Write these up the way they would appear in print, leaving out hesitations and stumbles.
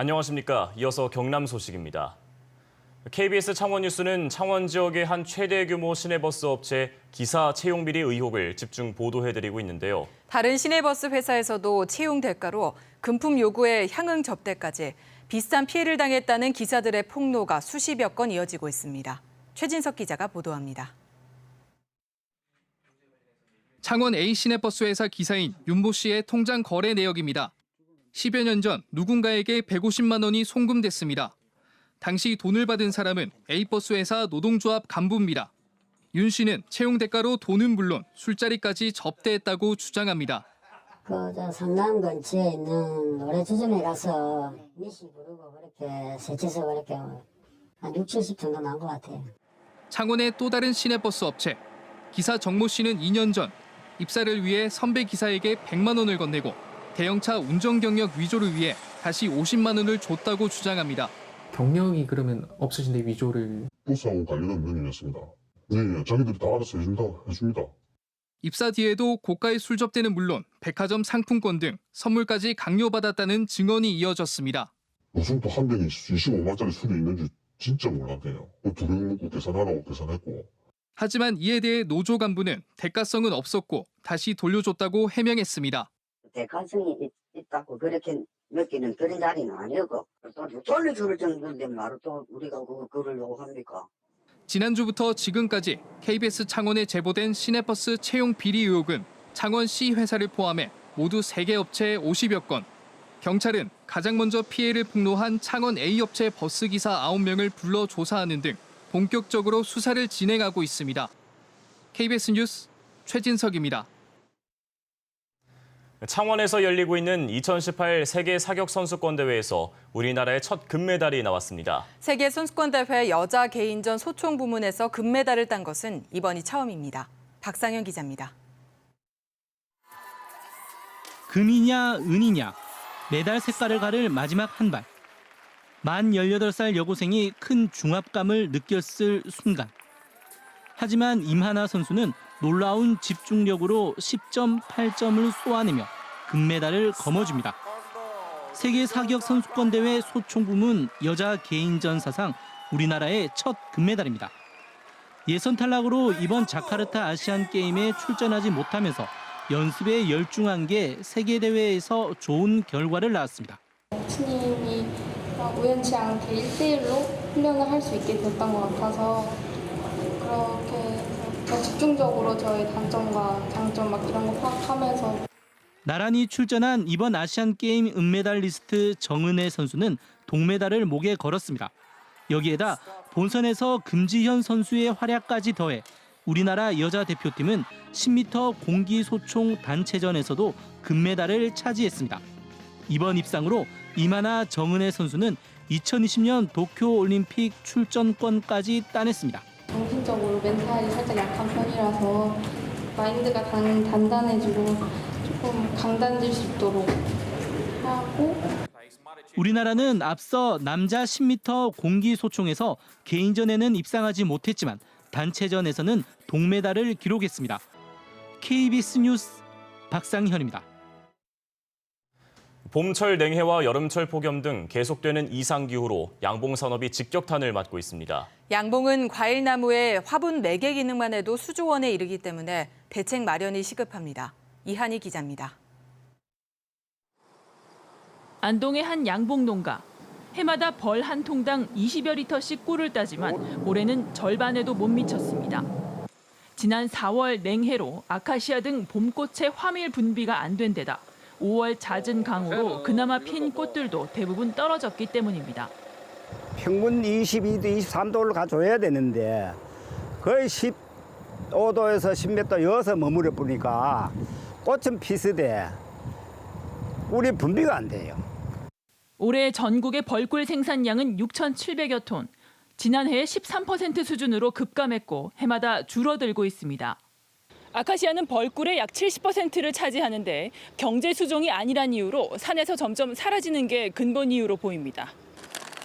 안녕하십니까. 이어서 경남 소식입니다. KBS 창원 뉴스는 창원 지역의 한 최대 규모 시내버스 업체 기사 채용 비리 의혹을 집중 보도해드리고 있는데요. 다른 시내버스 회사에서도 채용 대가로 금품 요구에 향응 접대까지 비슷한 피해를 당했다는 기사들의 폭로가 수십여 건 이어지고 있습니다. 최진석 기자가 보도합니다. 창원 A 시내버스 회사 기사인 윤모 씨의 통장 거래 내역입니다. 10여 년 전 누군가에게 150만 원이 송금됐습니다. 당시 돈을 받은 사람은 A버스 회사 노동조합 간부입니다. 윤 씨는 채용 대가로 돈은 물론 술자리까지 접대했다고 주장합니다. 성남 근처에 있는 노래주점에 가서 미시 부르고 그렇게 세차서 그렇게 한 60, 70 정도 난 것 같아요. 창원의 또 다른 시내버스 업체. 기사 정모 씨는 2년 전 입사를 위해 선배 기사에게 100만 원을 건네고 대형차 운전 경력 위조를 위해 다시 50만 원을 줬다고 주장합니다. 경력이 그러면 없으신데 위조를... 버스하고 관련 없는 일이었습니다. 네, 자기들이 다 알아서 해줍니다. 입사 뒤에도 고가의 술 접대는 물론 백화점 상품권 등 선물까지 강요받았다는 증언이 이어졌습니다. 무슨 또 한 병이 25만짜리 술이 있는지 진짜 몰랐네요. 두 병 먹고 계산하라고 계산했고. 하지만 이에 대해 노조 간부는 대가성은 없었고 다시 돌려줬다고 해명했습니다. 대가성이 있다고 그렇게 느끼는 그런 자리는 아니고 또 돌려줄 정도인데 말로 또 우리가 그걸 요구합니까? 지난주부터 지금까지 KBS 창원에 제보된 시내버스 채용 비리 의혹은 창원시 회사를 포함해 모두 3개 업체에 50여 건. 경찰은 가장 먼저 피해를 폭로한 창원 A 업체 버스기사 9명을 불러 조사하는 등 본격적으로 수사를 진행하고 있습니다. KBS 뉴스 최진석입니다. 창원에서 열리고 있는 2018 세계 사격 선수권 대회에서 우리나라의 첫 금메달이 나왔습니다. 세계 선수권 대회 여자 개인전 소총 부문에서 금메달을 딴 것은 이번이 처음입니다. 박상현 기자입니다. 금이냐 은이냐 메달 색깔을 가를 마지막 한 발. 만 18살 여고생이 큰 중압감을 느꼈을 순간. 하지만 임하나 선수는 놀라운 집중력으로 10.8점을 쏘아내며 금메달을 거머쥡니다. 세계 사격 선수권 대회 소총 부문 여자 개인전 사상 우리나라의 첫 금메달입니다. 예선 탈락으로 이번 자카르타 아시안 게임에 출전하지 못하면서 연습에 열중한 게 세계 대회에서 좋은 결과를 낳았습니다. 코치님이 우연치 않게 1대1로 훈련을 할 수 있게 됐던 것 같아서 그렇게 더 집중적으로 저의 단점과 장점 이런 거 파악하면서 나란히 출전한 이번 아시안 게임 은메달리스트 정은혜 선수는 동메달을 목에 걸었습니다. 여기에다 본선에서 금지현 선수의 활약까지 더해 우리나라 여자 대표팀은 10m 공기소총 단체전에서도 금메달을 차지했습니다. 이번 입상으로 임하나 정은혜 선수는 2020년 도쿄올림픽 출전권까지 따냈습니다. 정신적으로 멘탈이 살짝 약한 편이라서 마인드가 단단해지고 조금 강단질 수 있도록 하고 우리나라는 앞서 남자 10m 공기소총에서 개인전에는 입상하지 못했지만 단체전에서는 동메달을 기록했습니다. KBS 뉴스 박상현입니다. 봄철 냉해와 여름철 폭염 등 계속되는 이상기후로 양봉 산업이 직격탄을 맞고 있습니다. 양봉은 과일나무의 화분 매개 기능만 해도 수조 원에 이르기 때문에 대책 마련이 시급합니다. 이한희 기자입니다. 안동의 한 양봉 농가. 해마다 벌 한 통당 20여 리터씩 꿀을 따지만 올해는 절반에도 못 미쳤습니다. 지난 4월 냉해로 아카시아 등 봄꽃의 화밀 분비가 안 된 데다 5월 잦은 강우로 그나마 핀 꽃들도 대부분 떨어졌기 때문입니다. 평균 22도, 23도를 가져야 되는데 거의 15도에서 10몇 여기서 머무려 보니까 꽃은 피스대 꿀이 분비가 안 돼요. 올해 전국의 벌꿀 생산량은 6,700여 톤. 지난해의 13% 수준으로 급감했고 해마다 줄어들고 있습니다. 아카시아는 벌꿀의 약 70%를 차지하는데 경제 수종이 아니란 이유로 산에서 점점 사라지는 게 근본 이유로 보입니다.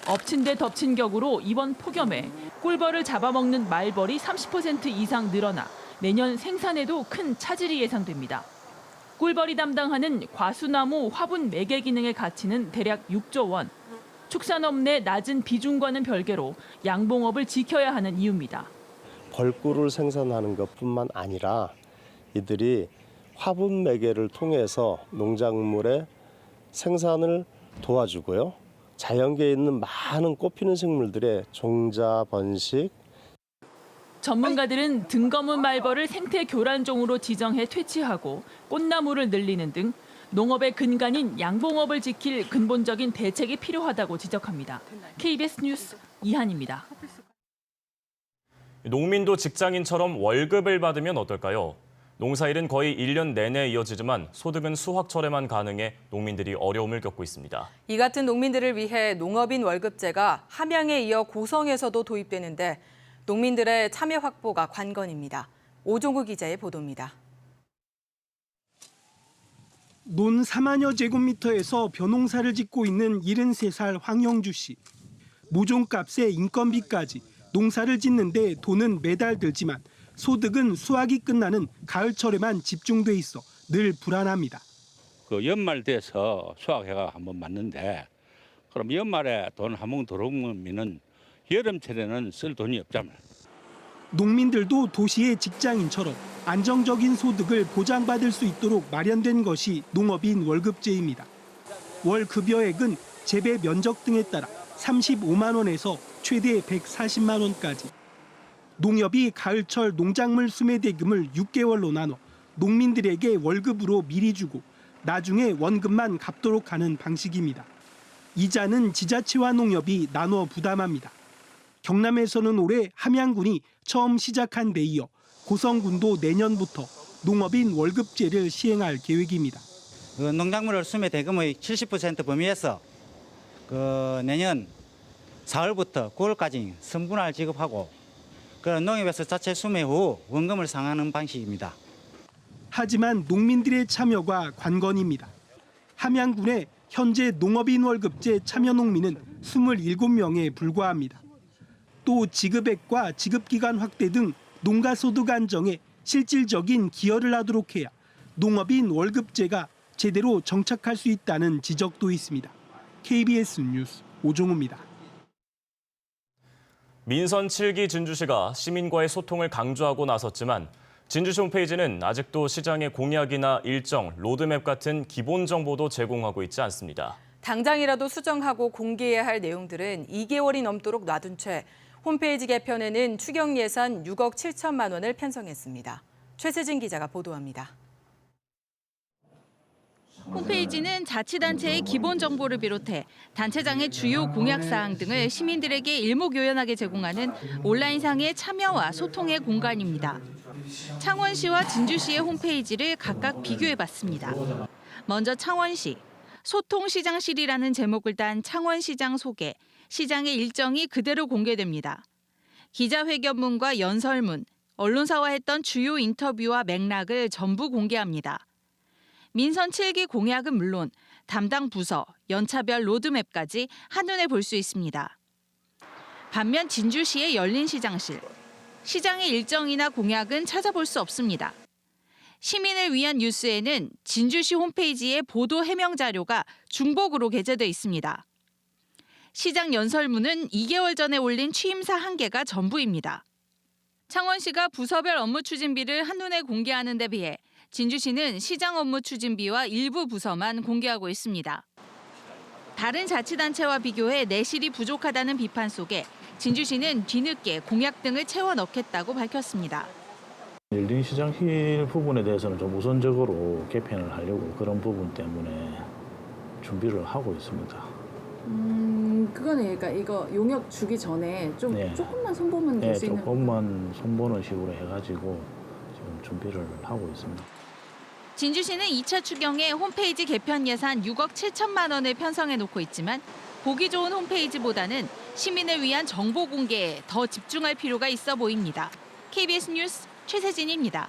엎친 데 덮친 격으로 이번 폭염에 꿀벌을 잡아먹는 말벌이 30% 이상 늘어나 내년 생산에도 큰 차질이 예상됩니다. 꿀벌이 담당하는 과수나무 화분 매개 기능의 가치는 대략 6조 원. 축산업 내 낮은 비중과는 별개로 양봉업을 지켜야 하는 이유입니다. 벌꿀을 생산하는 것뿐만 아니라 이들이 화분 매개를 통해서 농작물의 생산을 도와주고요. 자연계에 있는 많은 꽃피는 식물들의 종자, 번식. 전문가들은 등거문 말벌을 생태 교란종으로 지정해 퇴치하고 꽃나무를 늘리는 등 농업의 근간인 양봉업을 지킬 근본적인 대책이 필요하다고 지적합니다. KBS 뉴스 이한입니다. 농민도 직장인처럼 월급을 받으면 어떨까요? 농사일은 거의 1년 내내 이어지지만 소득은 수확철에만 가능해 농민들이 어려움을 겪고 있습니다. 이 같은 농민들을 위해 농업인 월급제가 함양에 이어 고성에서도 도입되는데 농민들의 참여 확보가 관건입니다. 오종구 기자의 보도입니다. 논 4만여 제곱미터에서 벼농사를 짓고 있는 73살 황영주 씨. 모종값에 인건비까지 농사를 짓는데 돈은 매달 들지만 소득은 수확이 끝나는 가을철에만 집중돼 있어 늘 불안합니다. 그 연말 돼서 수확해가 한번 맞는데 그럼 연말에 돈 한 번 들어오면은 여름철에는 쓸 돈이 없잖아요. 농민들도 도시의 직장인처럼 안정적인 소득을 보장받을 수 있도록 마련된 것이 농업인 월급제입니다. 월 급여액은 재배 면적 등에 따라 35만 원에서 최대 140만 원까지. 농협이 가을철 농작물 수매 대금을 6개월로 나눠 농민들에게 월급으로 미리 주고 나중에 원금만 갚도록 하는 방식입니다. 이자는 지자체와 농협이 나눠 부담합니다. 경남에서는 올해 함양군이 처음 시작한 데 이어 고성군도 내년부터 농업인 월급제를 시행할 계획입니다. 농작물 수매 대금의 70% 범위에서 내년 4월부터 9월까지 선분할 지급하고 농협에서 자체 수매 후 원금을 상환하는 방식입니다. 하지만 농민들의 참여가 관건입니다. 함양군의 현재 농업인 월급제 참여 농민은 27명에 불과합니다. 또 지급액과 지급기간 확대 등 농가소득 안정에 실질적인 기여를 하도록 해야 농업인 월급제가 제대로 정착할 수 있다는 지적도 있습니다. KBS 뉴스 오종우입니다. 민선 7기 진주시가 시민과의 소통을 강조하고 나섰지만 진주시 홈페이지는 아직도 시장의 공약이나 일정, 로드맵 같은 기본 정보도 제공하고 있지 않습니다. 당장이라도 수정하고 공개해야 할 내용들은 2개월이 넘도록 놔둔 채 홈페이지 개편에는 추경 예산 6억 7천만 원을 편성했습니다. 최세진 기자가 보도합니다. 홈페이지는 자치단체의 기본 정보를 비롯해 단체장의 주요 공약사항 등을 시민들에게 일목요연하게 제공하는 온라인상의 참여와 소통의 공간입니다. 창원시와 진주시의 홈페이지를 각각 비교해봤습니다. 먼저 창원시, 소통시장실이라는 제목을 단 창원시장 소개, 시장의 일정이 그대로 공개됩니다. 기자회견문과 연설문, 언론사와 했던 주요 인터뷰와 맥락을 전부 공개합니다. 민선 7기 공약은 물론 담당 부서, 연차별 로드맵까지 한눈에 볼 수 있습니다. 반면 진주시의 열린 시장실, 시장의 일정이나 공약은 찾아볼 수 없습니다. 시민을 위한 뉴스에는 진주시 홈페이지에 보도 해명 자료가 중복으로 게재돼 있습니다. 시장 연설문은 2개월 전에 올린 취임사 1개가 전부입니다. 창원시가 부서별 업무 추진비를 한눈에 공개하는 데 비해 진주시는 시장 업무 추진비와 일부 부서만 공개하고 있습니다. 다른 자치단체와 비교해 내실이 부족하다는 비판 속에 진주시는 뒤늦게 공약 등을 채워 넣겠다고 밝혔습니다. 열린 시장실 부분에 대해서는 좀 우선적으로 개편을 하려고 그런 부분 때문에 준비를 하고 있습니다. 그거는 그러니까 이거 용역 주기 전에 좀 조금만 손보면 될 수 있는. 조금만 손보는 식으로 해가지고 지금 준비를 하고 있습니다. 진주시는 2차 추경에 홈페이지 개편 예산 6억 7천만 원을 편성해 놓고 있지만 보기 좋은 홈페이지보다는 시민을 위한 정보 공개에 더 집중할 필요가 있어 보입니다. KBS 뉴스 최세진입니다.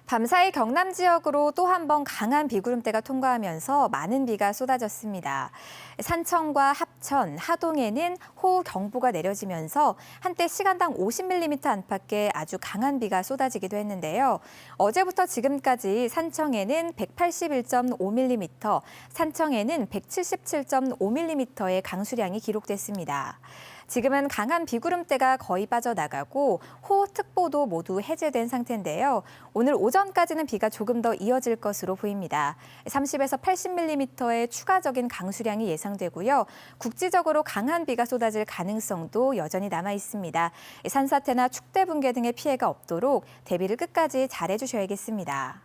밤사이 경남 지역으로 또 한 번 강한 비구름대가 통과하면서 많은 비가 쏟아졌습니다. 산청과 합천 합천, 하동에는 호우경보가 내려지면서 한때 시간당 50mm 안팎의 아주 강한 비가 쏟아지기도 했는데요. 어제부터 지금까지 산청에는 181.5mm, 산청에는 177.5mm의 강수량이 기록됐습니다. 지금은 강한 비구름대가 거의 빠져나가고 호우특보도 모두 해제된 상태인데요. 오늘 오전까지는 비가 조금 더 이어질 것으로 보입니다. 30에서 80mm의 추가적인 강수량이 예상되고요. 국지적으로 강한 비가 쏟아질 가능성도 여전히 남아 있습니다. 산사태나 축대 붕괴 등의 피해가 없도록 대비를 끝까지 잘해주셔야겠습니다.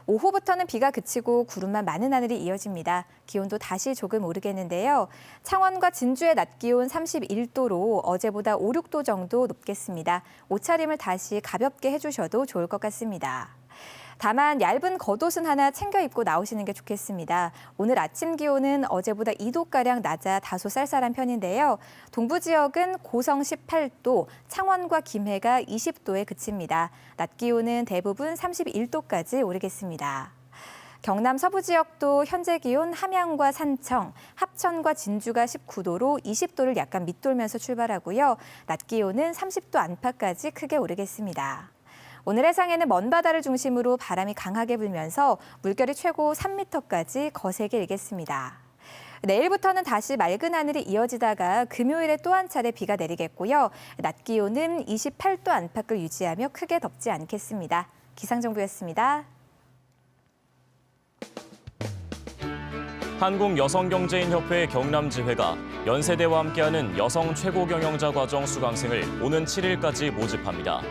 오후부터는 비가 그치고 구름만 많은 하늘이 이어집니다. 기온도 다시 조금 오르겠는데요. 창원과 진주의 낮 기온 31도로 어제보다 5, 6도 정도 높겠습니다. 옷차림을 다시 가볍게 해주셔도 좋을 것 같습니다. 다만 얇은 겉옷은 하나 챙겨 입고 나오시는 게 좋겠습니다. 오늘 아침 기온은 어제보다 2도가량 낮아 다소 쌀쌀한 편인데요. 동부 지역은 고성 18도, 창원과 김해가 20도에 그칩니다. 낮 기온은 대부분 31도까지 오르겠습니다. 경남 서부 지역도 현재 기온 함양과 산청, 합천과 진주가 19도로 20도를 약간 밑돌면서 출발하고요. 낮 기온은 30도 안팎까지 크게 오르겠습니다. 오늘 해상에는 먼바다를 중심으로 바람이 강하게 불면서 물결이 최고 3m까지 거세게 일겠습니다. 내일부터는 다시 맑은 하늘이 이어지다가 금요일에 또 한 차례 비가 내리겠고요. 낮 기온은 28도 안팎을 유지하며 크게 덥지 않겠습니다. 기상정보였습니다. 한국여성경제인협회 경남지회가 연세대와 함께하는 여성 최고경영자 과정 수강생을 오는 7일까지 모집합니다.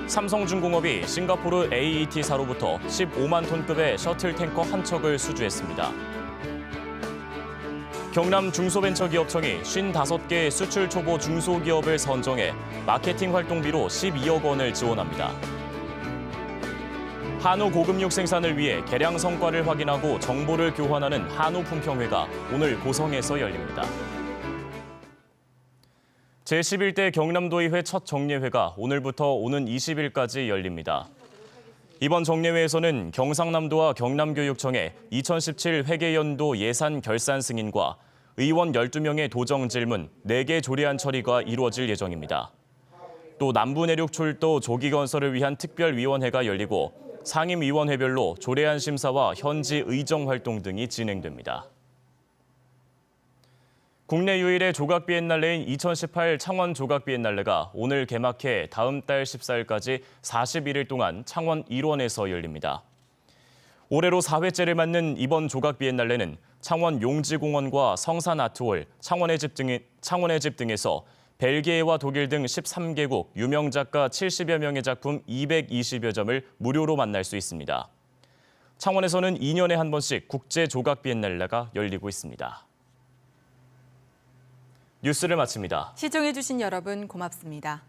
삼성중공업이 싱가포르 AET사로부터 15만 톤급의 셔틀 탱커 한 척을 수주했습니다. 경남 중소벤처기업청이 55개 수출 초보 중소기업을 선정해 마케팅 활동비로 12억 원을 지원합니다. 한우 고급육 생산을 위해 개량 성과를 확인하고 정보를 교환하는 한우품평회가 오늘 고성에서 열립니다. 제11대 경남도의회 첫 정례회가 오늘부터 오는 20일까지 열립니다. 이번 정례회에서는 경상남도와 경남교육청의 2017 회계연도 예산 결산 승인과 의원 12명의 도정 질문 4개 조례안 처리가 이루어질 예정입니다. 또 남부내륙 철도 조기 건설을 위한 특별위원회가 열리고 상임위원회별로 조례안 심사와 현지 의정 활동 등이 진행됩니다. 국내 유일의 조각 비엔날레인 2018 창원 조각 비엔날레가 오늘 개막해 다음 달 14일까지 41일 동안 창원 일원에서 열립니다. 올해로 4회째를 맞는 이번 조각 비엔날레는 창원 용지공원과 성산아트홀, 창원의 집 등에서 벨기에와 독일 등 13개국 유명 작가 70여 명의 작품 220여 점을 무료로 만날 수 있습니다. 창원에서는 2년에 한 번씩 국제 조각 비엔날레가 열리고 있습니다. 뉴스를 마칩니다. 시청해주신 여러분 고맙습니다.